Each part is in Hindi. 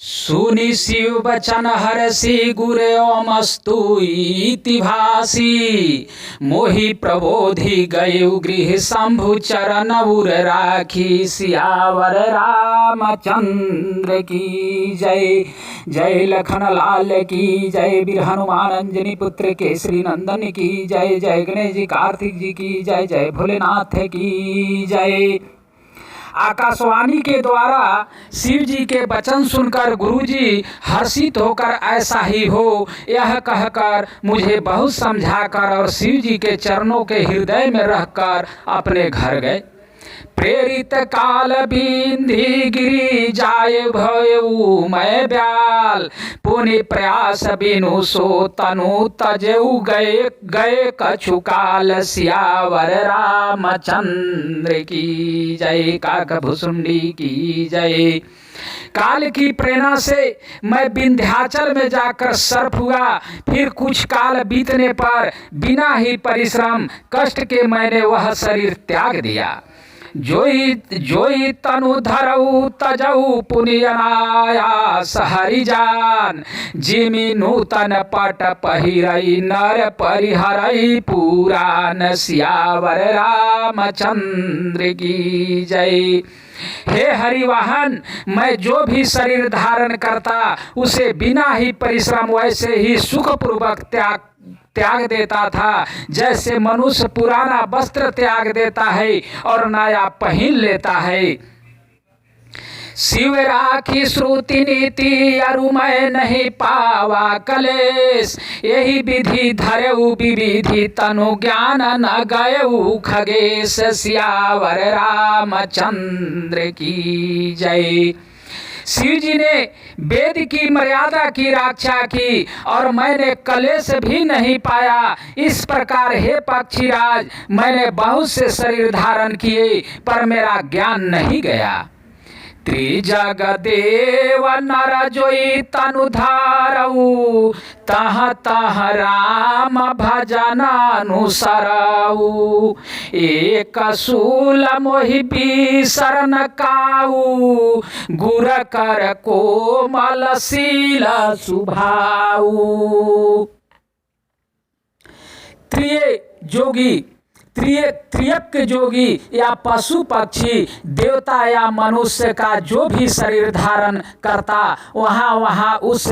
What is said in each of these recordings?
सुनि शिव बचन हरषि गुरुमस्तु इति भासी मोहि प्रबोधि गयु गृह शंभु चरण उर राखी। सियावर रामचंद्र की जय। जय लखन लाल की जय। वीर हनुमान अंजनी पुत्र केसरी नंदन की जय। जय गणेश जी कार्तिक जी की जय। जय भोलेनाथ की जय। आकाशवाणी के द्वारा शिव जी के वचन सुनकर गुरुजी हर्षित होकर ऐसा ही हो यह कहकर मुझे बहुत समझाकर और शिव जी के चरणों के हृदय में रहकर अपने घर गए। प्रेरित काल बिंधी गिरी जाय भयऊ मैं ब्याल पुनि प्रयास बिनु सो तनु तजऊ गए गए कछु काल। सियावर रामचंद्र की जय। काकभुसुंडी की जय। काल की प्रेरणा से मैं विंध्याचल में जाकर सर्प हुआ। फिर कुछ काल बीतने पर बिना ही परिश्रम कष्ट के मैंने वह शरीर त्याग दिया। जोई तनु धरऊ तजऊ पुनियनायास हरिजान जिमि नूतन पट पहिरई नर परिहरई पुराण। सियावर रामचंद्र की जय। हे हरिवाहन, मैं जो भी शरीर धारण करता उसे बिना ही परिश्रम वैसे ही सुखपूर्वक त्याग देता था जैसे मनुष्य पुराना वस्त्र त्याग देता है और नया पहन लेता है। शिव राखी श्रुति नीति अरु मैं नहीं पावा कलेश यही विधि धरेऊ विविधि तनु ज्ञान न गयऊ खगेश। सियावर रामचंद्र की जय। शिव जी ने वेद की मर्यादा की रक्षा की और मैंने कलेश भी नहीं पाया। इस प्रकार हे पक्षीराज, मैंने बहुत से शरीर धारण किए पर मेरा ज्ञान नहीं गया। त्रिजग देव नर जोई तनु धारऊ तह तह राम भजन अनुसरऊ एक सूल मोहि बिसरन काऊ गुर कर कोमल शील सुभाऊ। त्रिय जोगी त्रियक जोगी या पशु पक्षी देवता या मनुष्य का जो भी शरीर धारण करता वहाँ उस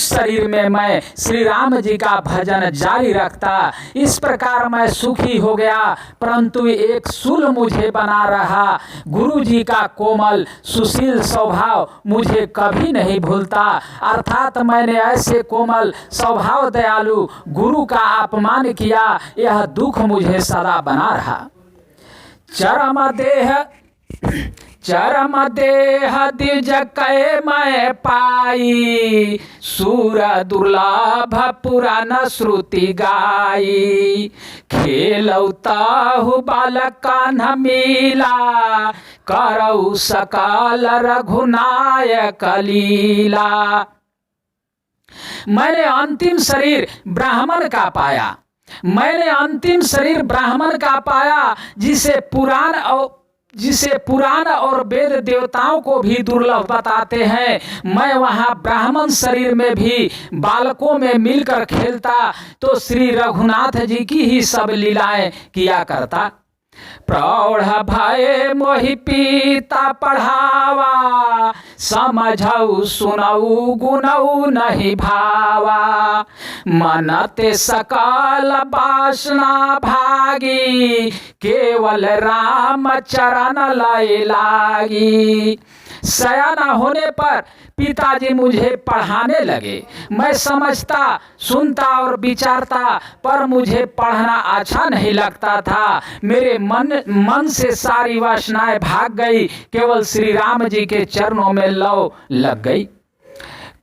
शरीर में मैं श्री राम जी का भजन जारी रखता। इस प्रकार मैं सुखी हो गया। परंतु एक शूल मुझे बना रहा। गुरु जी का कोमल सुशील स्वभाव मुझे कभी नहीं भूलता। अर्थात मैंने ऐसे कोमल स्वभाव दयालु गुरु का अपमान किया, यह दुख मुझे सदा बना रहा। चरम देह द्विज कै मैं पाई सूर दुर्लभ पुराण श्रुति गाई खेलौताहु बालक कान्ह मिला करऊ सकल रघुनायक लीला। मैंने अंतिम शरीर ब्राह्मण का पाया। जिसे पुराण और वेद देवताओं को भी दुर्लभ बताते हैं। मैं वहाँ ब्राह्मण शरीर में भी बालकों में मिलकर खेलता तो श्री रघुनाथ जी की ही सब लीलाएं किया करता। प्रौढ़ भय मोहि पिता पढ़ावा समझऊ सुनऊ गुनऊ नहीं भावा मनते सकल वासना भागी केवल राम चरण लय लागी। सयाना होने पर पिताजी मुझे पढ़ाने लगे। मैं समझता सुनता और विचारता पर मुझे पढ़ना अच्छा नहीं लगता था। मेरे मन से सारी वासनाएं भाग गई। केवल श्री राम जी के चरणों में लौ लग गई।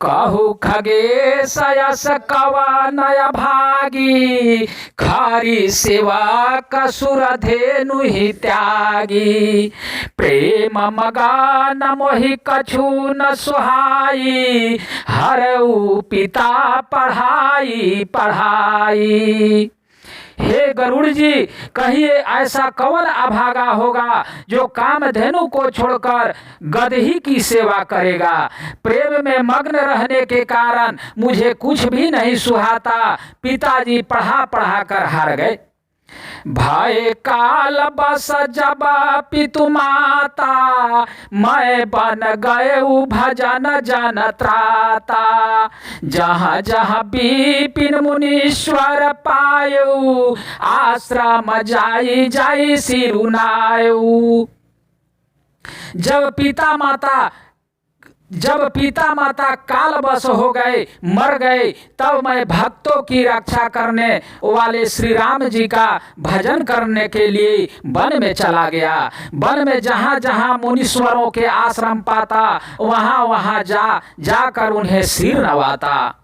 कहु खगेश यस कवनय भागी खारी सेवा कसुर धेनु ही त्यागी प्रेम मगन मोहि कछु न सुहाई हरऊ पिता पढ़ाई। हे गरुड़ जी, कहिए ऐसा कौन अभागा होगा जो कामधेनु को छोड़कर गदही की सेवा करेगा। प्रेम में मग्न रहने के कारण मुझे कुछ भी नहीं सुहाता। पिताजी पढ़ा पढ़ा कर हार गए। भय काल बस जब पितु माता, मैं बन गए भजन जन त्राता। जहाँ जहाँ विपिन मुनीश्वर पायु, आश्रम जाई जाई सिरुनायु। जब पिता माता कालवश हो गए, मर गए, तब मैं भक्तों की रक्षा करने वाले श्री राम जी का भजन करने के लिए वन में चला गया। वन में जहाँ जहाँ मुनीश्वरों के आश्रम पाता, वहाँ वहाँ जाकर उन्हें सिर नवाता।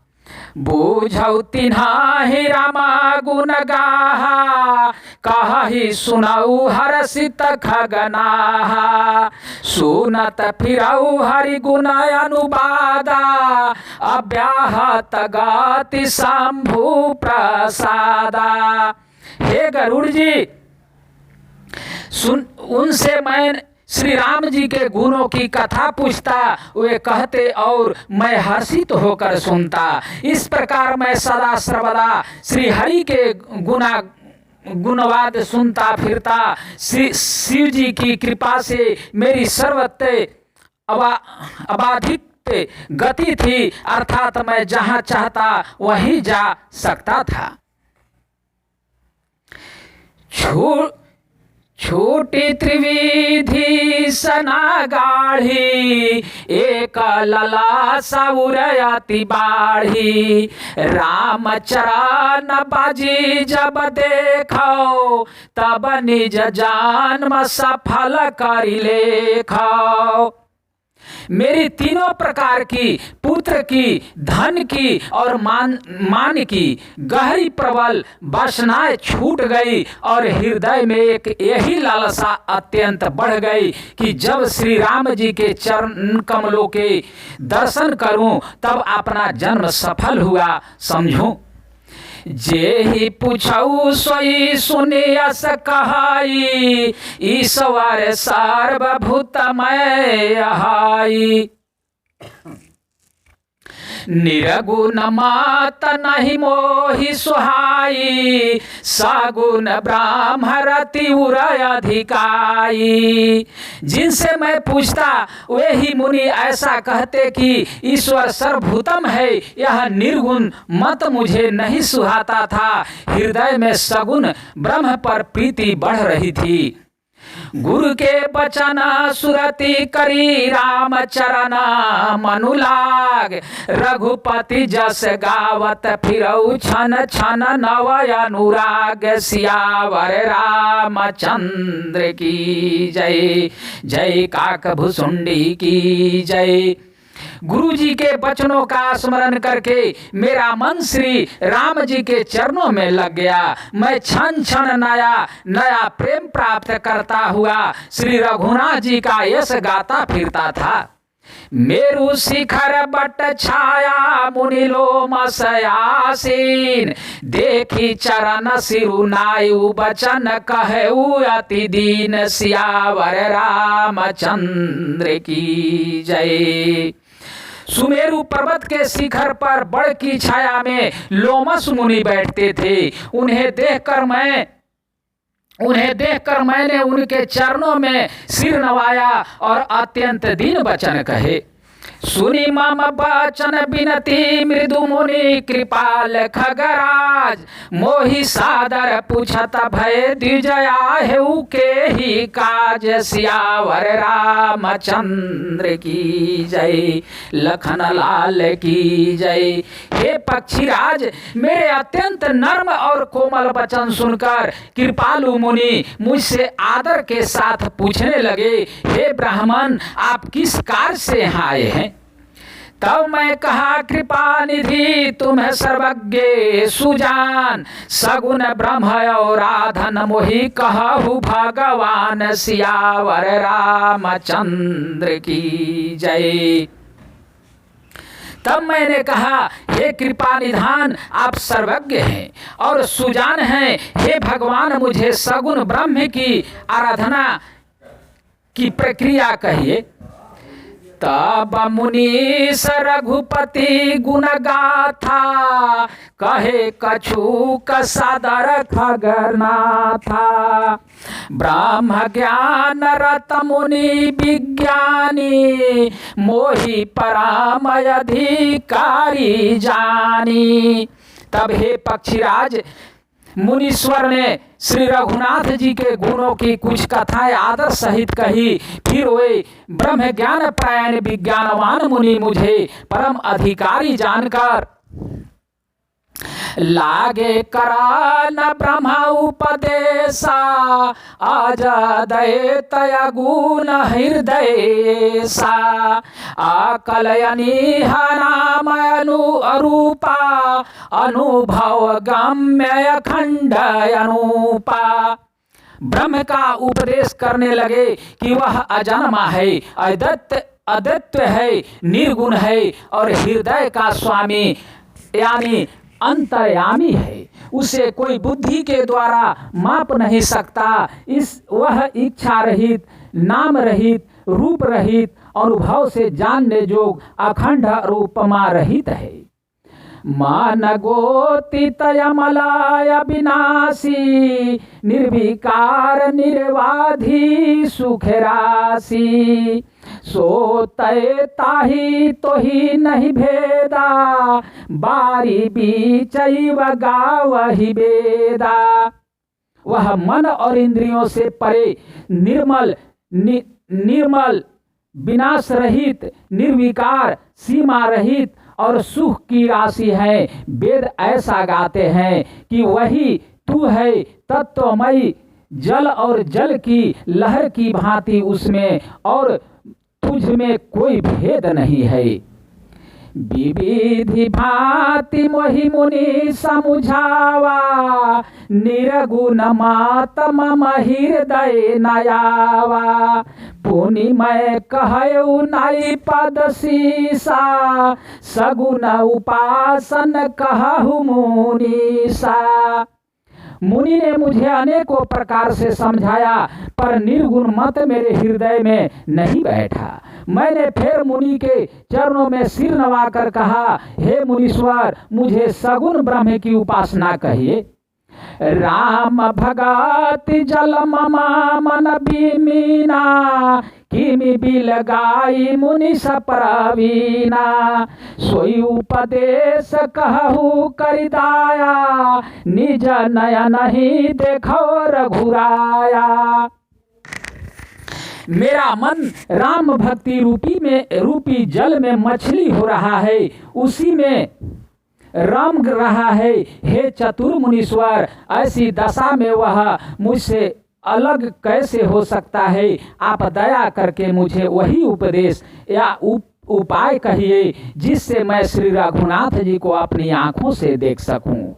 बूझौ तिन्हाहि रामा गुण गाहा, कहि सुनऊ हर्षित खगनाहा। सुनत फिरऊ हरि गुण अनुवादा, अव्याहत गति शंभु प्रसादा। हे गरुड़ जी, उनसे मैं श्री राम जी के गुणों की कथा पूछता, वे कहते और मैं हर्षित होकर सुनता। इस प्रकार मैं सदा सर्वदा श्री हरि के गुणवाद सुनता फिरता। शिव जी की कृपा से मेरी सर्वत्र अबाधित गति थी, अर्थात मैं जहाँ चाहता वहीं जा सकता था। छोटी त्रिविधि सना गाढ़ी, एक लला सौरयति बाढ़ी। राम चरण बाजी जब देखो, तब निज जन्म सफल करि लेखो। मेरी तीनों प्रकार की, पुत्र की, धन की और मान की गहरी प्रबल वासनाएं छूट गई और हृदय में एक यही लालसा अत्यंत बढ़ गई कि जब श्री राम जी के चरण कमलों के दर्शन करूं तब अपना जन्म सफल हुआ समझूं। जेहि पूछऊ सोई सुनियस कहाई, ईश्वर सर्वभूतमय अहाई। निरगुण मात नहीं मोहि सुहाई, सगुण ब्राह्मरति उरय अधिकाई। जिनसे मैं पूछता वे ही मुनि ऐसा कहते कि ईश्वर सर्वभूतम है। यह निर्गुण मत मुझे नहीं सुहाता था। हृदय में सगुण ब्रह्म पर प्रीति बढ़ रही थी। गुरु के बचन सुरति करी राम चरण, मनुलाग रघुपति जस गावत फिरऊ छन छन नवय अनुराग। सियावर रामचंद्र की जय, जय काकभुसुंडी की जय। गुरु जी के वचनों का स्मरण करके मेरा मन श्री राम जी के चरणों में लग गया। मैं क्षण क्षण नया प्रेम प्राप्त करता हुआ श्री रघुनाथ जी का यश गाता फिरता था। मेरु शिखर बट छाया मुनि लोमस आसीन, देखी चरण सिरुनायु बचन कहऊ अति दीन। सियावर रामचंद्र की जय। सुमेरु पर्वत के शिखर पर बड़ की छाया में लोमस मुनि बैठते थे। उन्हें देखकर मैंने उनके चरणों में सिर नवाया और अत्यंत दीन वचन कहे। सुनी मम बचन बिनती मृदु मुनि कृपाल खगराज, मोहि सादर पूछत भय द्विजया हेउ के ही काज। सियावर रामचंद्र की जय, लखन लाल की जय। हे पक्षीराज, मेरे अत्यंत नर्म और कोमल वचन सुनकर कृपालु मुनि मुझसे आदर के साथ पूछने लगे, हे ब्राह्मण, आप किस कार्य से यहाँ आए हैं? तब मैं कहा, कृपा निधि तुम्हें सर्वज्ञ सुजान, सगुण ब्रह्म और राधन मोहि कहु भगवान। सियावर रामचंद्र की जय। तब मैंने कहा, हे कृपा निधान, आप सर्वज्ञ हैं और सुजान हैं, हे भगवान मुझे सगुण ब्रह्म की आराधना की प्रक्रिया कहिए। तब मुनीश रघुपति गुण गाथा, कहे कछुक सदर खगरनाथा। ब्रह्म ज्ञान रत मुनि विज्ञानी, मोहि परामय अधिकारी जानी। तब हे पक्षीराज, मुनीश्वर ने श्री रघुनाथ जी के गुणों की कुछ कथाएं आदर सहित कही। फिर वे ब्रह्म ज्ञान परायण विज्ञानवान मुनि मुझे परम अधिकारी जानकर लागे करान ब्रह्म उपदेशा, अजदय गुण हृदय सा। अकलयनी नाम अनुरूपा, अनुभव गम्य अखंड अनुपा। ब्रह्म का उपदेश करने लगे कि वह अजन्मा है, अद्वितीय है, निर्गुण है और हृदय का स्वामी यानी अंतर्यामी है। उसे कोई बुद्धि के द्वारा माप नहीं सकता। वह इच्छा रहित, नाम रहित, रूप रहित, अनुभव से जानने जोग अखंड रूपमा रहित है। मान गोतितयमलाय विनाशी, निर्विकार निर्वाधि सुख राशि। सो तय ताही तो ही नहीं भेदा, बारी बीचैव गावहि वेदा। वह मन और इंद्रियों से परे, निर्मल, विनाश रहित, निर्विकार, सीमा रहित और सुख की राशि है। वेद ऐसा गाते हैं कि वही तू है तत्वमयी, जल और जल की लहर की भांति उसमें और तुझ में कोई भेद नहीं है। विविधि भांति मोहि मुनि समुझावा, निर्गुण मात मम हृदय नयावा। पुनि मैं कहु नाई पद सीसा, सगुण उपासन कहु मुनीसा। मुनि ने मुझे अनेकों प्रकार से समझाया, पर निर्गुण मत मेरे हृदय में नहीं बैठा। मैंने फिर मुनि के चरणों में सिर नवाकर कहा, हे मुनीश्वर, मुझे सगुण ब्रह्म की उपासना कहिए। राम भगत जल ममा मन बिमीना, किमि बिल गाई मुनि सप्रवीना। सोई उपदेश कहु करिदाया, निज नयन ही देखो रघुराया। मेरा मन राम भक्ति रूपी जल में मछली हो रहा है, उसी में रम रहा है। हे चतुर मुनीश्वर, ऐसी दशा में वह मुझसे अलग कैसे हो सकता है? आप दया करके मुझे वही उपदेश या उपाय कहिए जिससे मैं श्री रघुनाथ जी को अपनी आंखों से देख सकूं।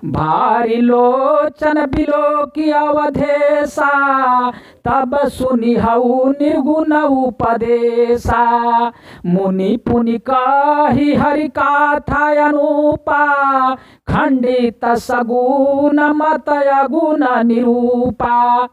भारी लोचन बिलो की अवधेशा, तब सुनिहु निर्गुण उपदेशा। मुनि पुनि कहि हरि कथा अनुपा, खंडित सगुण मत अगुण निरूपा।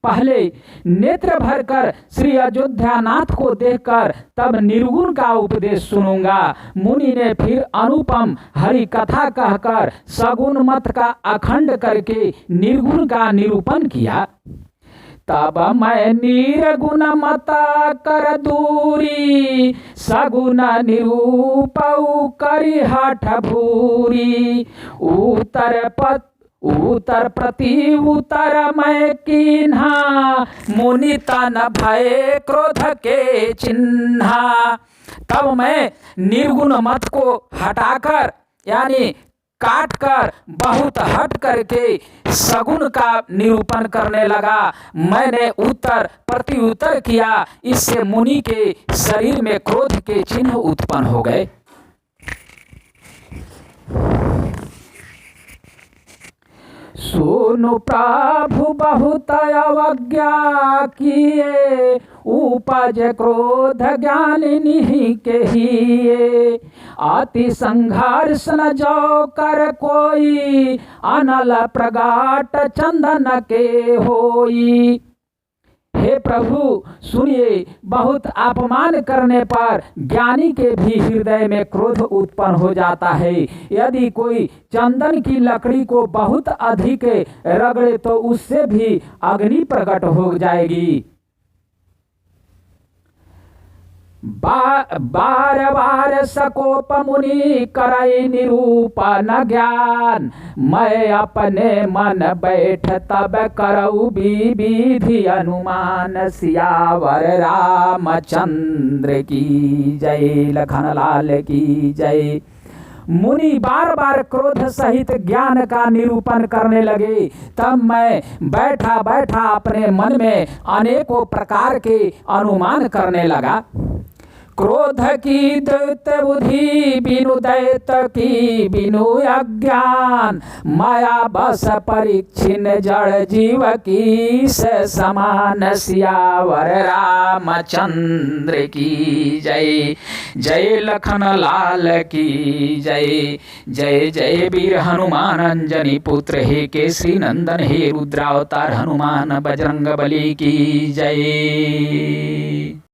पहले नेत्र भरकर श्री अयोध्यानाथ को देखकर तब निर्गुण का उपदेश सुनूंगा। मुनि ने फिर अनुपम हरि कथा कहकर सगुण मत का अखंड करके निर्गुण का निरूपण किया। तब मैं निर्गुण मत कर दूरी, सगुण निरूपऊ करि हठ भूरी। उत्तर प्रति उत्तर मैं कीन्हा, मुनि तन भय क्रोध के चिन्हा। तब मैं निर्गुण मत को हटाकर यानी काट कर बहुत हट करके सगुण का निरूपण करने लगा। मैंने उत्तर प्रति उत्तर किया, इससे मुनि के शरीर में क्रोध के चिन्ह उत्पन्न हो गए। सुनु प्रभु बहुत अवज्ञा किए, उपज क्रोध ज्ञानिनी के हिए। अति संघर्ष न जो कर कोई, अनल प्रगाट चंदन के होई। हे प्रभु सुनिए, बहुत अपमान करने पर ज्ञानी के भी हृदय में क्रोध उत्पन्न हो जाता है। यदि कोई चंदन की लकड़ी को बहुत अधिक रगड़े तो उससे भी अग्नि प्रकट हो जाएगी। बार बार सकोप मुनि करई निरूपण ज्ञान, मैं अपने मन बैठ तब करऊ विधि अनुमान। सियावर रामचंद्र की जय, लखन लाल की जय। मुनि बार बार क्रोध सहित ज्ञान का निरूपण करने लगे। तब मैं बैठा बैठा अपने मन में अनेकों प्रकार के अनुमान करने लगा। क्रोध की दैत बुद्धि, बिनु दैत की बिनु अज्ञान, माया बस परिच्छिन्न जड़ जीव की से समान। सियावर रामचंद्र की जय, जय लखन लाल की जय। जय जय वीर हनुमान अंजनी पुत्र, हे केसरी नंदन, हे रुद्रावतार हनुमान बजरंग बली की जय।